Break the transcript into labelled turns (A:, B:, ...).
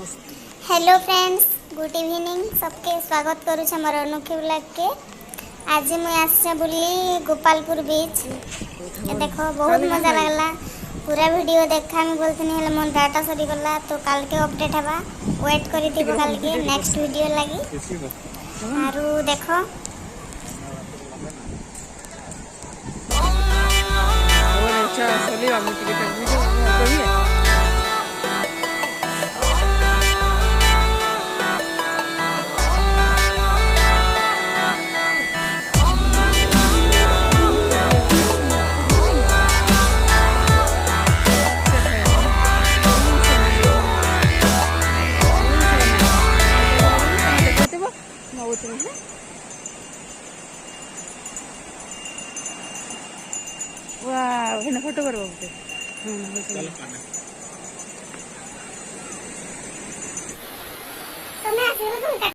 A: Hello friends, good evening. सबके स्वागत करूँ मोर अनोखी ब्लॉग के। आज मुझे आसे बुली गोपालपुर बीच। ये देखो बहुत मजा लगला। पूरा वीडियो देखा मैं बोलती हेले मोर डाटा सरी गला, तो काल के अपडेट हवा। वेट करी थी काल के नेक्स्ट वीडियो लगी। आरु देखो
B: वाह हेना फोटो करबो
A: तुम्हें